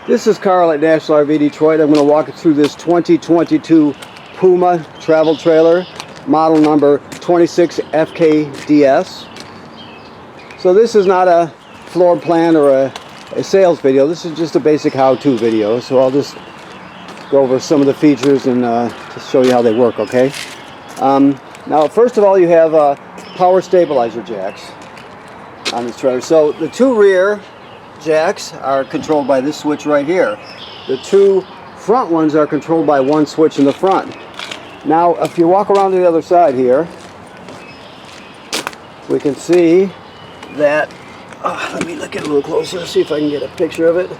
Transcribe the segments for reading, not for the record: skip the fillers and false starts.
This is Carl at National RV Detroit. I'm going to walk you through this 2022 Puma travel trailer, model number 26FKDS. So this is not a floor plan or a sales video. This is just a basic how-to video. So I'll just go over some of the features and just show you how they work, okay? Now, first of all, you have power stabilizer jacks on this trailer. So the two rear jacks are controlled by this switch right here. The two front ones are controlled by one switch in the front. Now, if you walk around to the other side here, we can see that, let me look at it a little closer, see if I can get a picture of it.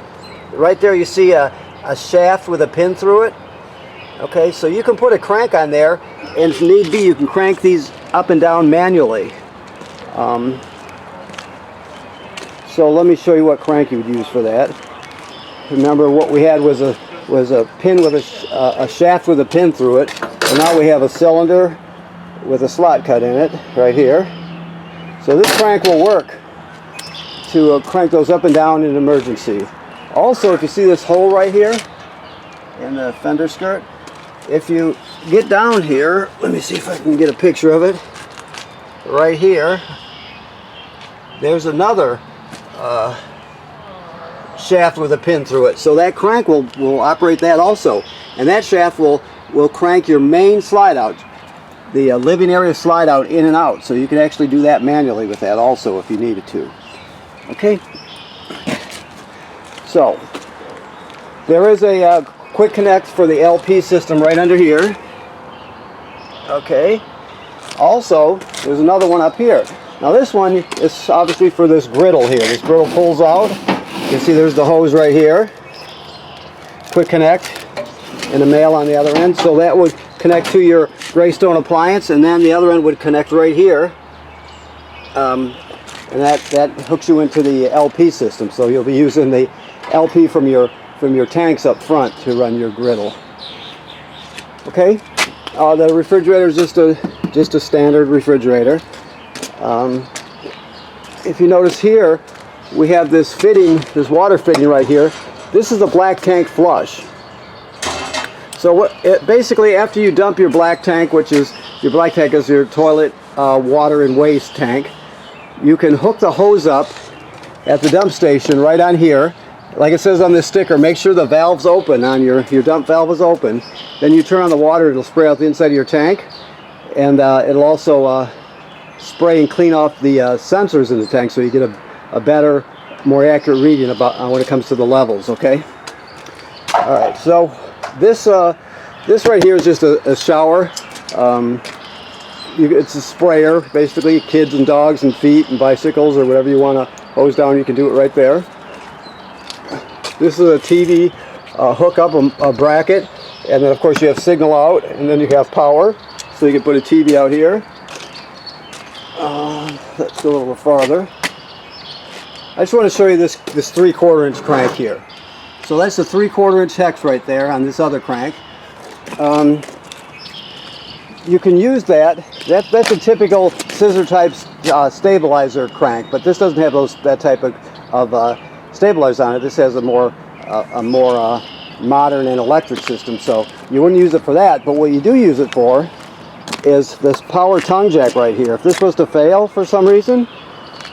Right there you see a shaft with a pin through it. Okay, so you can put a crank on there, and if need be, you can crank these up and down manually. So let me show you what crank you would use for that. Remember, what we had was a pin with a shaft with a pin through it, and now we have a cylinder with a slot cut in it right here. So this crank will work to crank those up and down in an emergency. Also, if you see this hole right here in the fender skirt, if you get down here, let me see if I can get a picture of it. Right here, there's another shaft with a pin through it. So that crank will operate that also. And that shaft will crank your main slide out, the living area slide out, in and out. So you can actually do that manually with that also if you needed to. Okay? So, there is a quick connect for the LP system right under here. Okay? Also, there's another one up here. Now this one is obviously for this griddle here. This griddle pulls out. You can see there's the hose right here. Quick connect and a male on the other end. So that would connect to your Greystone appliance, and then the other end would connect right here. And that hooks you into the LP system. So you'll be using the LP from your tanks up front to run your griddle. Okay? The refrigerator is just a standard refrigerator. If you notice here, we have this fitting, this water fitting right here. This is a black tank flush. So basically, after you dump your black tank, which is your black tank is your toilet water and waste tank, you can hook the hose up at the dump station right on here. Like it says on this sticker, make sure the valve's open, on your dump valve is open. Then you turn on the water, it'll spray out the inside of your tank, and it'll also spray and clean off the sensors in the tank, so you get a better, more accurate reading about when it comes to the levels. Okay. All right. So this right here is just a shower. It's a sprayer, basically. Kids and dogs and feet and bicycles or whatever you want to hose down, you can do it right there. This is a TV hookup, a bracket, and then of course you have signal out, and then you have power, so you can put a TV out here. Let's go a little farther. I just want to show you this 3/4 inch crank here. So that's the 3/4 inch hex right there on this other crank. You can use that. That's a typical scissor type stabilizer crank, but this doesn't have that type of stabilizers on it. This has a more modern and electric system, so you wouldn't use it for that. But what you do use it for is this power tongue jack right here. If this was to fail for some reason,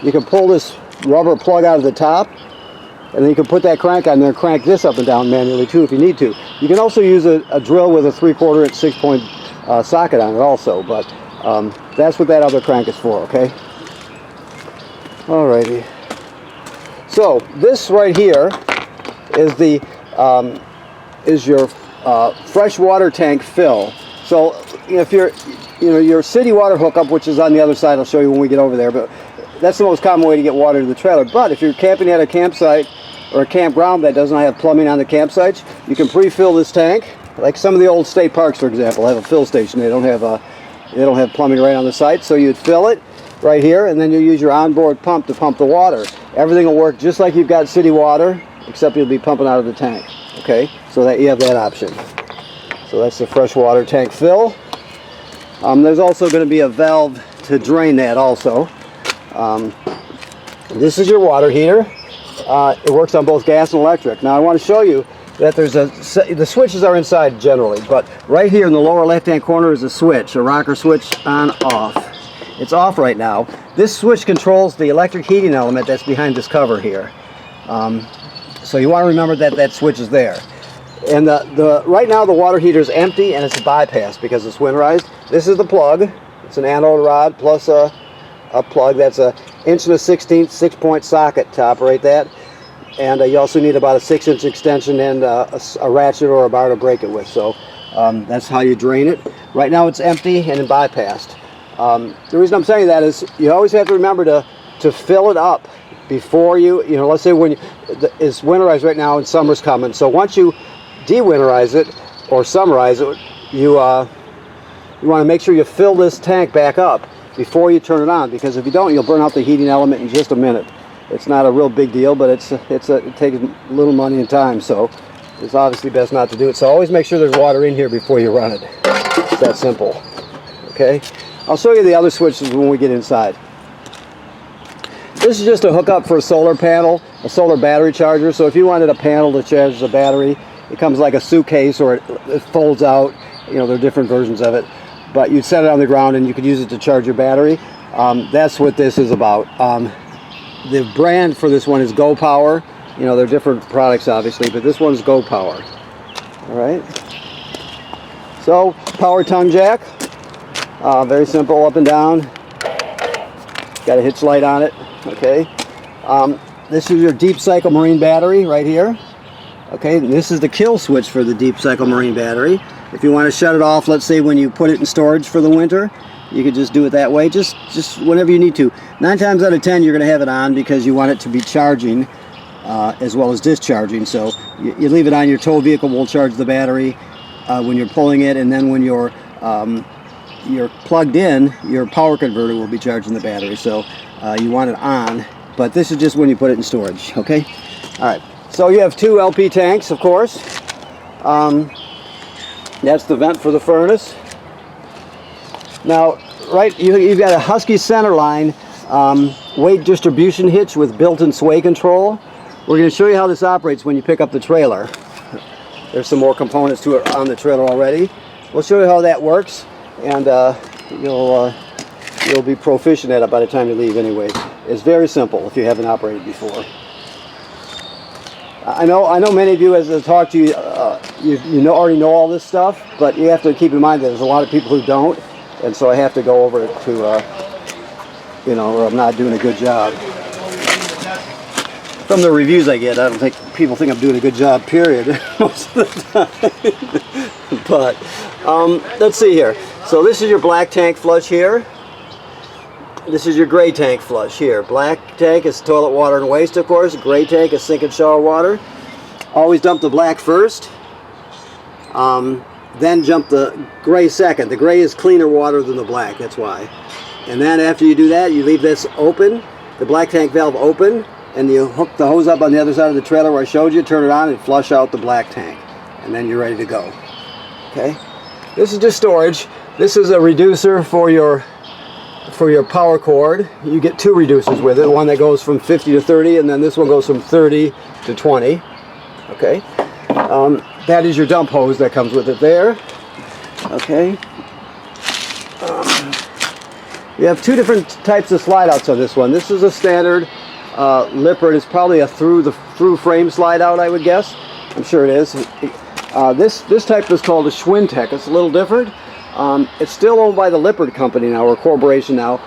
you can pull this rubber plug out of the top, and then you can put that crank on there and crank this up and down manually too if you need to. You can also use a drill with a 3/4 inch 6-point socket on it also, but that's what that other crank is for. Okay. Alrighty. So this right here is your fresh water tank fill. So if your city water hookup, which is on the other side, I'll show you when we get over there, but that's the most common way to get water to the trailer. But if you're camping at a campsite or a campground that doesn't have plumbing on the campsites, you can pre-fill this tank. Like some of the old state parks, for example, have a fill station. They don't have plumbing right on the site, so you'd fill it right here, and then you use your onboard pump to pump the water. Everything will work just like you've got city water, except you'll be pumping out of the tank. Okay, so that you have that option. So that's the fresh water tank fill. There's also going to be a valve to drain that also. This is your water heater. It works on both gas and electric. Now I want to show you that the switches are inside generally, but right here in the lower left-hand corner is a switch, a rocker switch on off. It's off right now. This switch controls the electric heating element that's behind this cover here. So you want to remember that that switch is there. And right now the water heater is empty and it's bypassed because it's winterized. This is the plug. It's an anode rod plus a plug that's a 1 1/16 6-point socket to operate that. And you also need about a 6-inch extension and a ratchet or a bar to break it with. So that's how you drain it. Right now it's empty and bypassed. The reason I'm saying that is you always have to remember to fill it up before you know, let's say when it's winterized right now and summer's coming. So once you de-winterize it or summerize it, you want to make sure you fill this tank back up before you turn it on, because if you don't, you'll burn out the heating element in just a minute. It's not a real big deal, but it takes a little money and time, so it's obviously best not to do it. So always make sure there's water in here before you run it. It's that simple. Okay, I'll show you the other switches when we get inside. This is just a hookup for a solar panel, a solar battery charger. So if you wanted a panel to charge the battery, it comes like a suitcase or it folds out. You know, there are different versions of it. But you'd set it on the ground and you could use it to charge your battery. That's what this is about. The brand for this one is Go Power. You know, there are different products obviously, but this one's Go Power. All right. So, power tongue jack. Very simple, up and down. Got a Hitch light on it. Okay. This is your deep cycle marine battery right here. Okay, and this is the kill switch for the deep cycle marine battery. If you want to shut it off, let's say when you put it in storage for the winter, you could just do it that way, just whenever you need to. 9 times out of 10 you're going to have it on because you want it to be charging as well as discharging. So you leave it on, your tow vehicle will charge the battery when you're pulling it, and then when you're plugged in, your power converter will be charging the battery. So you want it on, but this is just when you put it in storage. Okay, all right. So you have 2 LP tanks, of course. That's the vent for the furnace. Now, right, you've got a Husky centerline weight distribution hitch with built-in sway control. We're going to show you how this operates when you pick up the trailer. There's some more components to it on the trailer already. We'll show you how that works, and you'll be proficient at it by the time you leave anyway. It's very simple if you haven't operated before. I know many of you, as I talk to you, already know all this stuff, but you have to keep in mind that there's a lot of people who don't, and so I have to go over it to, or I'm not doing a good job. From the reviews I get, I don't think people think I'm doing a good job, period, most of the time. But, let's see here. So this is your black tank flush here. This is your gray tank flush here. Black tank is toilet water and waste, of course. Gray tank is sink and shower water. Always dump the black first. Then jump the gray second. The gray is cleaner water than the black, that's why. And then after you do that, you leave this open, the black tank valve open, and you hook the hose up on the other side of the trailer where I showed you, turn it on, and flush out the black tank. And then you're ready to go. Okay? This is just storage. This is a reducer for your power cord. You get 2 reducers with it, one that goes from 50 to 30, and then this one goes from 30 to 20. Okay, that is your dump hose that comes with it there. Okay, you have 2 different types of slide outs on this one. This is a standard Lippert. It's probably a through frame slide out, I would guess. I'm sure it is. This type is called a Schwintek. It's a little different. It's still owned by the Lippert company now, or corporation now,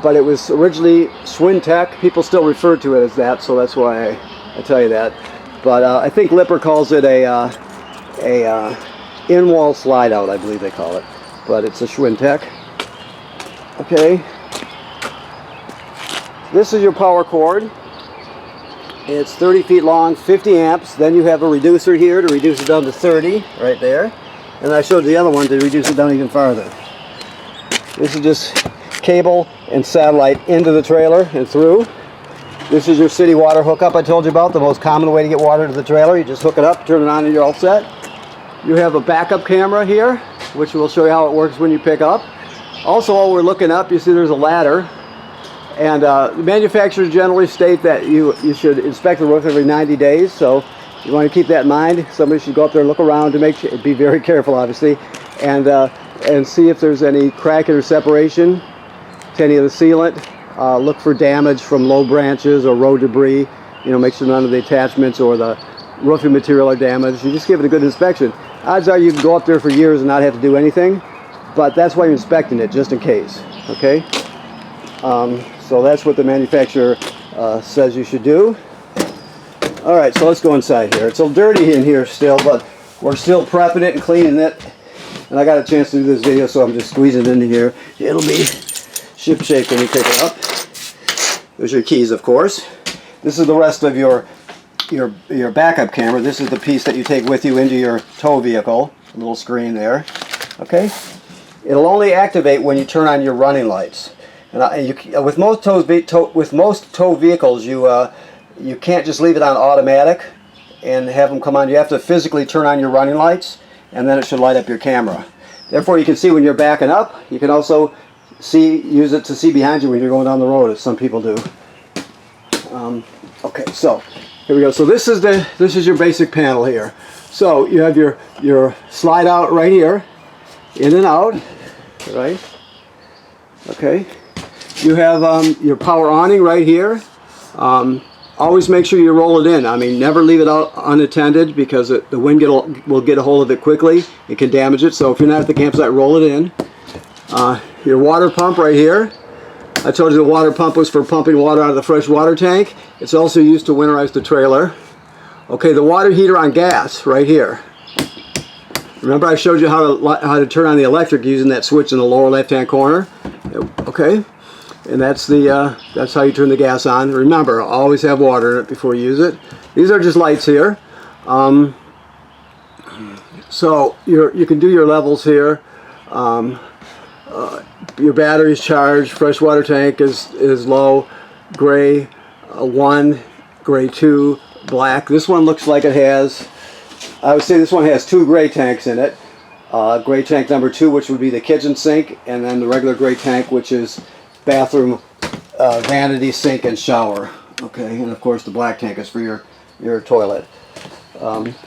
but it was originally Schwintek. People still refer to it as that, so that's why I tell you that. But I think Lippert calls it a in-wall slide out, I believe they call it. But it's a Schwintek. Okay. This is your power cord. It's 30 feet long, 50 amps. Then you have a reducer here to reduce it down to 30, right there. And I showed the other one to reduce it down even farther. This is just cable and satellite into the trailer and through. This is your city water hookup I told you about, the most common way to get water to the trailer. You just hook it up, turn it on, and you're all set. You have a backup camera here, which will show you how it works when you pick up. Also, while we're looking up, you see there's a ladder. And manufacturers generally state that you should inspect the roof every 90 days, so you want to keep that in mind. Somebody should go up there and look around to make sure, be very careful obviously, and see if there's any cracking or separation to any of the sealant. Look for damage from low branches or road debris. You know, make sure none of the attachments or the roofing material are damaged. You just give it a good inspection. Odds are you can go up there for years and not have to do anything, but that's why you're inspecting it, just in case. Okay? So that's what the manufacturer says you should do. Alright, so let's go inside here. It's a little dirty in here still, but we're still prepping it and cleaning it. And I got a chance to do this video, so I'm just squeezing it into here. It'll be ship-shape when you pick it up. There's your keys, of course. This is the rest of your backup camera. This is the piece that you take with you into your tow vehicle. A little screen there. Okay? It'll only activate when you turn on your running lights. And with most tow vehicles, you can't just leave it on automatic and have them come on. You have to physically turn on your running lights, and then it should light up your camera. Therefore, you can see when you're backing up. You can also use it to see behind you when you're going down the road, as some people do. Okay, so here we go. So this is your basic panel here. So you have your slide out right here, in and out, right? Okay. You have your power awning right here. Always make sure you roll it in. I mean, never leave it out unattended, because the wind will get a hold of it quickly. It can damage it. So if you're not at the campsite, roll it in. Your water pump right here. I told you the water pump was for pumping water out of the fresh water tank. It's also used to winterize the trailer. Okay, the water heater on gas right here. Remember I showed you how to turn on the electric using that switch in the lower left-hand corner? Okay. And that's how you turn the gas on. Remember, always have water in it before you use it. These are just lights here. So you can do your levels here. Your battery's charged. Freshwater tank is low. Gray 1, gray 2, black. This one looks like it has, I would say this one has 2 gray tanks in it. Gray tank number 2, which would be the kitchen sink, and then the regular gray tank, which is bathroom, vanity, sink, and shower. Okay, and of course the black tank is for your toilet.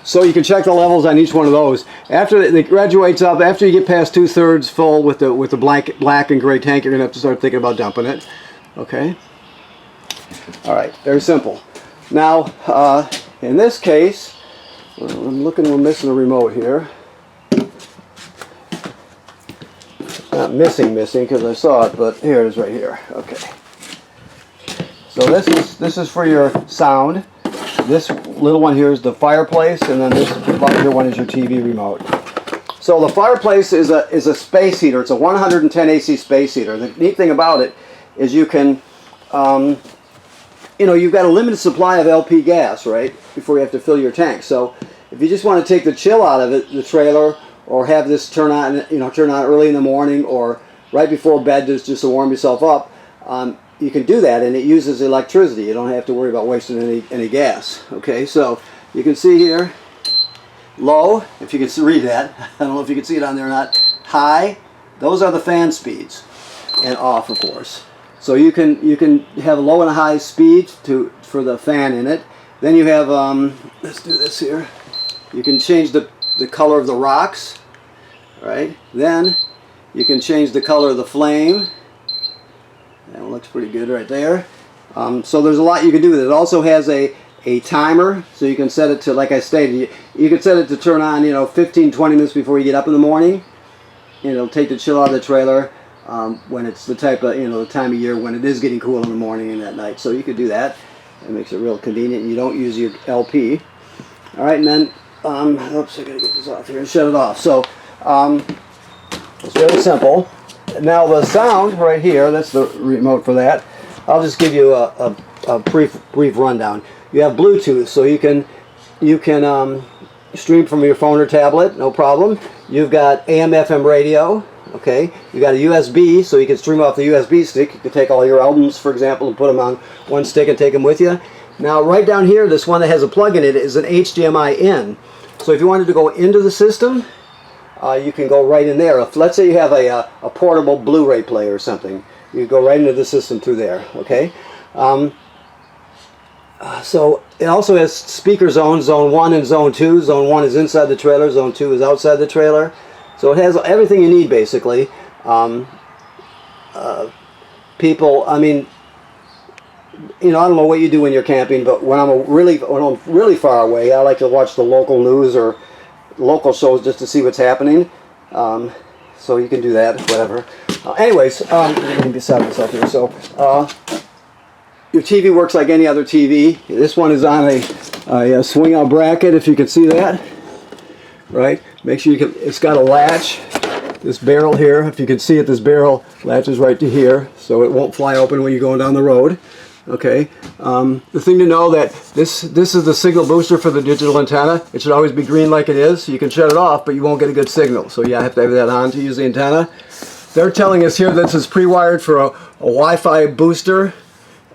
So you can check the levels on each one of those. After it graduates up, after you get past 2/3 full with the black and gray tank, you're gonna have to start thinking about dumping it. Okay. All right, very simple. Now, in this case, I'm looking, we're missing a remote here. Not missing because I saw it, but here it is right here. Okay. So this is for your sound. This little one here is the Fireplace, and then this larger one is your TV remote. So the Fireplace is a space heater. It's a 110 AC space heater. The neat thing about it is you can, you've got a limited supply of LP gas, right, before you have to fill your tank. So if you just want to take the chill out of it, the trailer, or have this turn on early in the morning or right before bed just to warm yourself up, you can do that, and it uses electricity. You don't have to worry about wasting any gas. Okay, so you can see here, low, if you can read that. I don't know if you can see it on there or not. High, those are the fan speeds, and off, of course. So you can have a low and a high speed for the fan in it. Then you have, let's do this here. You can change the color of the rocks, right? Then you can change the color of the flame. That one looks pretty good right there. So there's a lot you can do with it. It also has a timer, so you can set it to, like I stated, you can set it to turn on 15-20 minutes before you get up in the morning. It'll take the chill out of the trailer when it's the type of the time of year when it is getting cool in the morning and at night. So you could do that. It makes it real convenient, and you don't use your LP. All right, and then oops, I gotta get this off here and shut it off. So it's very simple. Now the sound right here, that's the remote for that. I'll just give you a brief rundown. You have Bluetooth, so you can stream from your phone or tablet, no problem. You've got AM/FM radio. Okay, you got a USB, so you can stream off the USB stick. You can take all your albums, for example, and put them on one stick and take them with you. Now, right down here, this one that has a plug in it is an HDMI in. So if you wanted to go into the system, you can go right in there. If, let's say you have a portable Blu-ray player or something, You go right into the system through there. Okay. So it also has speaker zones, zone 1 and zone 2. Zone 1 is inside the trailer, zone 2 is outside the trailer. So it has everything you need basically. People, I mean, you know, I don't know what you do when you're camping, but when I'm really far away, I like to watch the local news or local shows just to see what's happening. So you can do that, whatever. Anyways, let me beside myself here. So your TV works like any other TV. This one is on a swing out bracket, if you can see that. Right? Make sure you can. It's got a latch. This barrel here, if you can see it, this barrel latches right to here, so it won't fly open when you're going down the road. Okay. The thing to know that this is the signal booster for the digital antenna. It should always be green like it is. You can shut it off, but you won't get a good signal. So you have to have that on to use the antenna. They're telling us here this is pre-wired for a Wi-Fi booster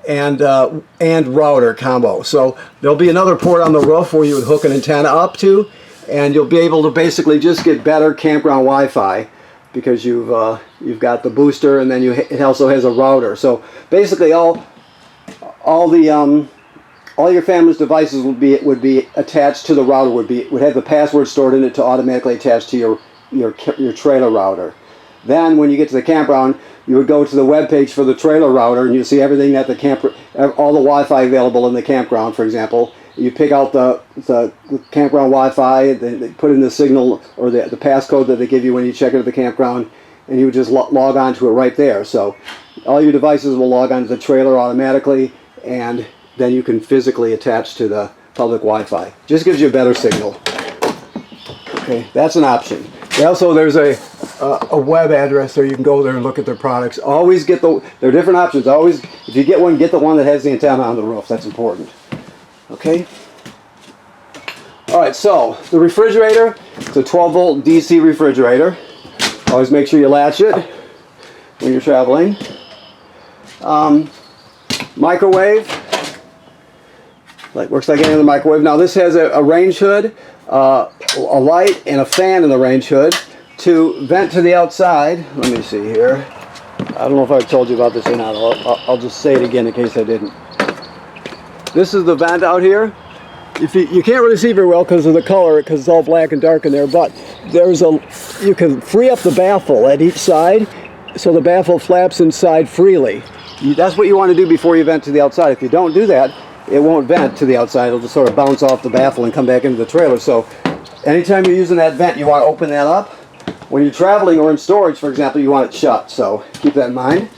and router combo. So there'll be another port on the roof where you would hook an antenna up to, and you'll be able to basically just get better campground Wi-Fi because you've got the booster, and then it also has a router. So basically all your family's devices would be attached to the router. Would have the password stored in it to automatically attach to your trailer router. Then when you get to the campground, you would go to the web page for the trailer router, and you see everything at all the Wi-Fi available in the campground. For example, you pick out the campground Wi-Fi, they put in the signal or the passcode that they give you when you check into the campground, and you would just log on to it right there. So all your devices will log onto the trailer automatically, and then you can physically attach to the public Wi-Fi. Just gives you a better signal. Okay, that's an option. Also, there's a web address there. You can go there and look at their products. Always get there are different options. Always, if you get one, get the one that has the antenna on the roof. That's important. Okay. All right. So the refrigerator. It's a 12-volt DC refrigerator. Always make sure you latch it when you're traveling. Microwave. Works like any other microwave. Now this has a range hood, a light, and a fan in the range hood to vent to the outside. Let me see here. I don't know if I've told you about this or not. I'll just say it again in case I didn't. This is the vent out here. You can't really see very well because of the color, because it's all black and dark in there, but you can free up the baffle at each side so the baffle flaps inside freely. That's what you want to do before you vent to the outside. If you don't do that, it won't vent to the outside. It'll just sort of bounce off the baffle and come back into the trailer. So anytime you're using that vent, you want to open that up. When you're traveling or in storage, for example, you want it shut. So keep that in mind.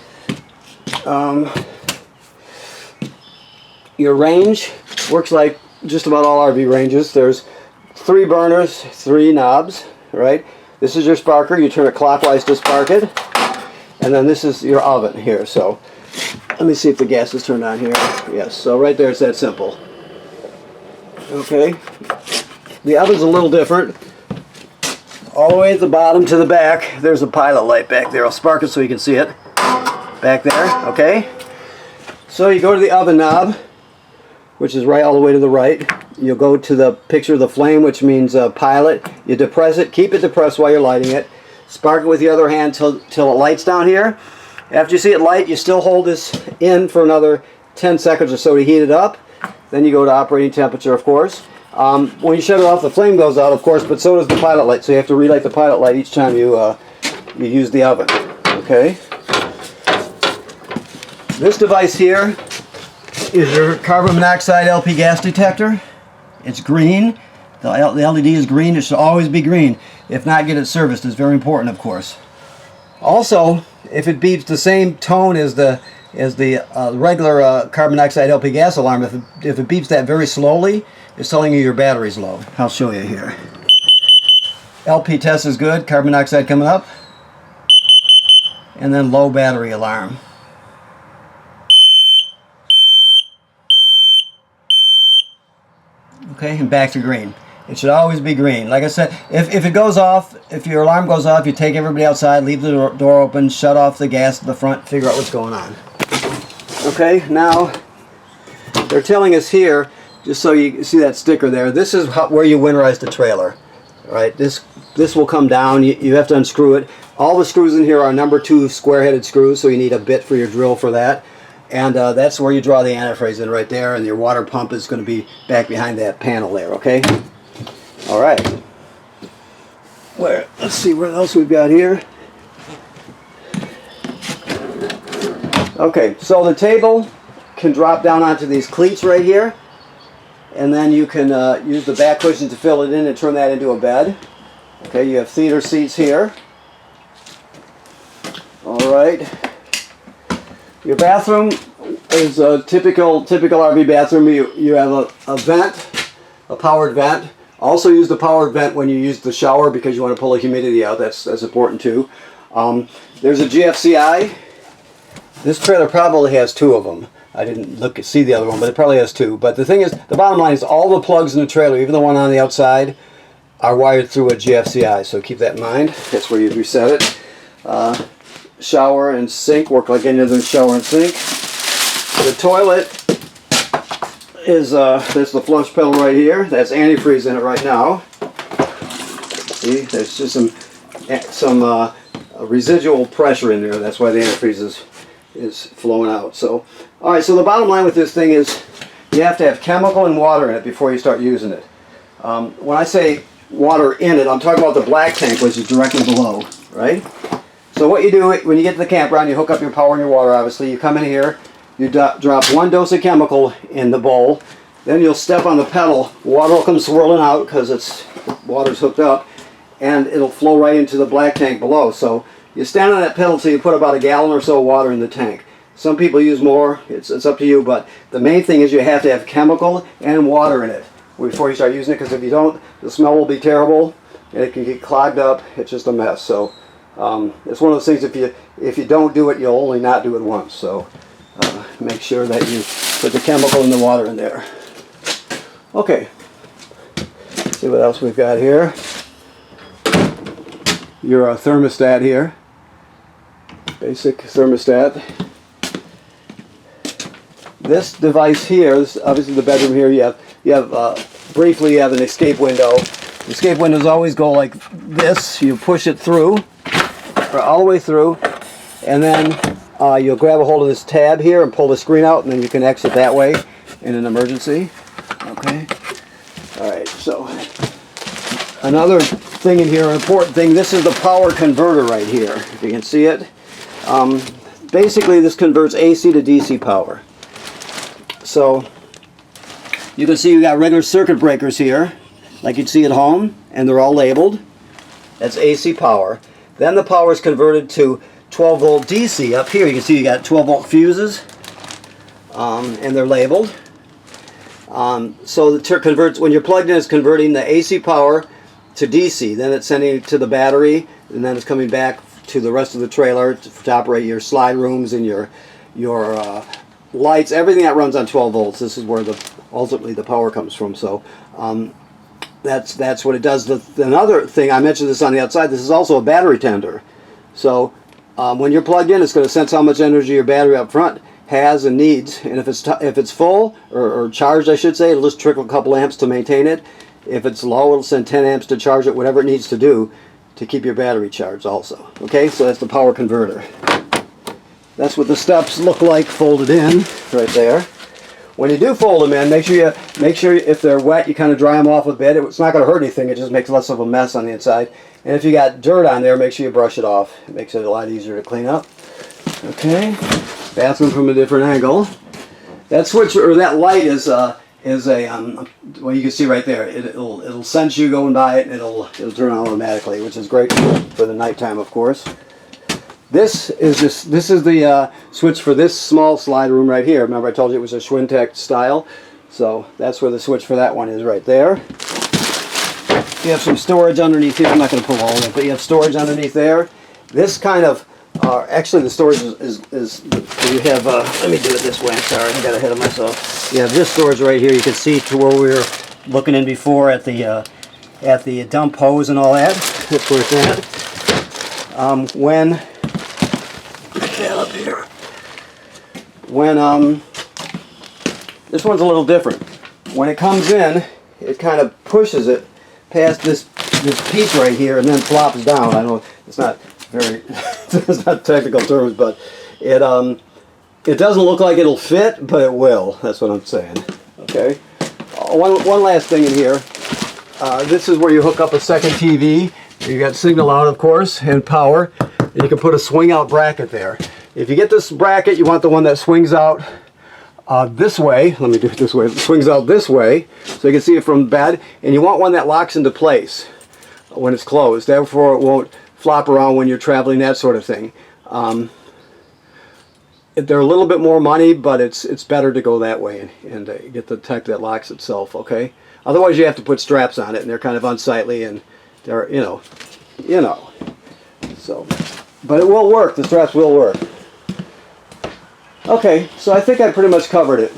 Your range works like just about all RV ranges. There's 3 burners, 3 knobs, right? This is your sparker. You turn it clockwise to spark it. And then this is your oven here. So let me see if the gas is turned on here. Yes, so right there it's that simple. Okay. The oven's a little different. All the way at the bottom to the back, there's a pilot light back there. I'll spark it so you can see it. Back there, okay? So you go to the oven knob, which is right all the way to the right. You'll go to the picture of the flame, which means pilot. You depress it, keep it depressed while you're lighting it. Spark it with your other hand till it lights down here. After you see it light, you still hold this in for another 10 seconds or so to heat it up. Then you go to operating temperature, of course. When you shut it off, the flame goes out, of course, but so does the pilot light. So you have to relight the pilot light each time you use the oven. Okay. This device here is your carbon monoxide LP gas detector. It's green. The LED is green. It should always be green. If not, get it serviced. It's very important, of course. Also, if it beeps the same tone as the regular carbon monoxide LP gas alarm, if it beeps that very slowly, it's telling you your battery's low. I'll show you here. LP test is good. Carbon monoxide coming up. And then low battery alarm. Okay, and back to green. It should always be green. Like I said, if it goes off, if your alarm goes off, you take everybody outside, leave the door open, shut off the gas at the front, figure out what's going on. Okay, now they're telling us here, just so you see that sticker there, this is where you winterize the trailer. All right, this will come down. You have to unscrew it. All the screws in here are number 2 square-headed screws, so you need a bit for your drill for that. And that's where you draw the antifreeze in right there, and your water pump is going to be back behind that panel there, okay? All right. Let's see what else we've got here. Okay, so the table can drop down onto these cleats right here, and then you can use the back cushion to fill it in and turn that into a bed. Okay, you have theater seats here. All right. Your bathroom is a typical RV bathroom. You have a vent, a powered vent. Also use the powered vent when you use the shower because you want to pull the humidity out. That's important too. There's a GFCI. This trailer probably has 2 of them. I didn't see the other one, but it probably has 2. But the thing is, the bottom line is all the plugs in the trailer, even the one on the outside, are wired through a GFCI. So keep that in mind. That's where you reset it. Shower and sink work like any other shower and sink. The toilet is there's the flush pedal right here. That's antifreeze in it right now. See, there's just some residual pressure in there. That's why the antifreeze is flowing out. So, all right. So the bottom line with this thing is you have to have chemical and water in it before you start using it. When I say water in it, I'm talking about the black tank, which is directly below, right? So what you do when you get to the campground, you hook up your power and your water, obviously. You come in here, you drop 1 dose of chemical in the bowl, then you'll step on the pedal, water will come swirling out because water's hooked up, and it'll flow right into the black tank below. So you stand on that pedal till you put about a gallon or so of water in the tank. Some people use more, it's up to you, but the main thing is you have to have chemical and water in it before you start using it, because if you don't, the smell will be terrible, and it can get clogged up. It's just a mess. So it's one of those things, if you don't do it, you'll only not do it once. So make sure that you put the chemical and the water in there. Okay, let's see what else we've got here. Your thermostat here, basic thermostat. This device here, this is obviously the bedroom here. You have briefly you have an escape window. The escape windows always go like this. You push it through, or all the way through, and then you'll grab a hold of this tab here and pull the screen out, and then you can exit that way in an emergency. Okay. All right. So another thing in here, an important thing. This is the power converter right here. If you can see it. Basically, this converts AC to DC power. So you can see you got regular circuit breakers here, like you'd see at home, and they're all labeled. That's AC power. Then the power is converted to 12 volt DC. Up here you can see you got 12 volt fuses, and they're labeled. So it converts, when you're plugged in, it's converting the AC power to DC. Then it's sending it to the battery, and then it's coming back to the rest of the trailer to operate your slide rooms and your lights, everything that runs on 12 volts. This is where ultimately the power comes from. So that's what it does. Another thing, I mentioned this on the outside, this is also a battery tender. So when you're plugged in, it's going to sense how much energy your battery up front has and needs, and if it's full or charged, I should say, it'll just trickle a couple amps to maintain it. If it's low, it'll send 10 amps to charge it, whatever it needs to do to keep your battery charged also. Okay, so that's the power converter. That's what the steps look like folded in right there. When you do fold them in, make sure if they're wet, you kind of dry them off a bit. It's not going to hurt anything. It just makes less of a mess on the inside. And if you got dirt on there, make sure you brush it off. It makes it a lot easier to clean up. Okay, bathroom from a different angle. That switch or that light is a well, you can see right there. It'll sense you going by it, and it'll turn on automatically, which is great for the nighttime, of course. This is the switch for this small slide room right here. Remember I told you it was a Schwintek style, so that's where the switch for that one is right there. You have some storage underneath here. I'm not going to pull all of it, but you have storage underneath there. This kind of actually the storage is you have let me do it this way. I'm sorry, I got ahead of myself. You have this storage right here. You can see to where we were looking in before at the dump hose and all that. That's where it's at. Up here. When this one's a little different. When it comes in, it kind of pushes it past this piece right here and then flops down. I know it's not very, it's not technical terms, but it doesn't look like it'll fit, but it will. That's what I'm saying. Okay. One last thing in here. This is where you hook up a second TV. You got signal out, of course, and power. And you can put a swing out bracket there. If you get this bracket, you want the one that swings out this way. Let me do it this way. It swings out this way, so you can see it from bed. And you want one that locks into place when it's closed. Therefore, it won't flop around when you're traveling, that sort of thing. They're a little bit more money, but it's better to go that way and get the tech that locks itself. Okay. Otherwise, you have to put straps on it, and they're kind of unsightly, and they're you know. So, but it will work. The straps will work. Okay, so I think I pretty much covered it.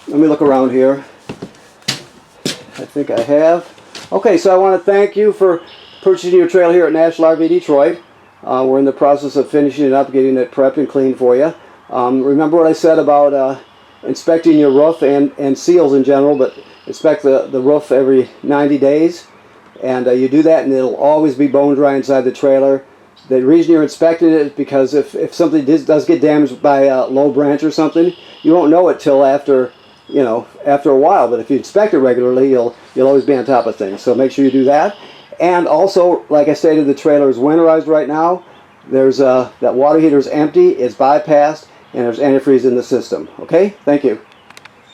Let me look around here. I think I have. Okay, so I want to thank you for purchasing your trailer here at National RV Detroit. We're in the process of finishing it up, getting it prepped and clean for you. Remember what I said about inspecting your roof and seals in general, but inspect the roof every 90 days. And you do that, and it'll always be bone dry inside the trailer. The reason you're inspecting it is because if something does get damaged by a low branch or something, you won't know it till after a while. But if you inspect it regularly, you'll always be on top of things. So make sure you do that. And also, like I stated, the trailer is winterized right now. There's that water heater is empty, it's bypassed, and there's antifreeze in the system. Okay, thank you.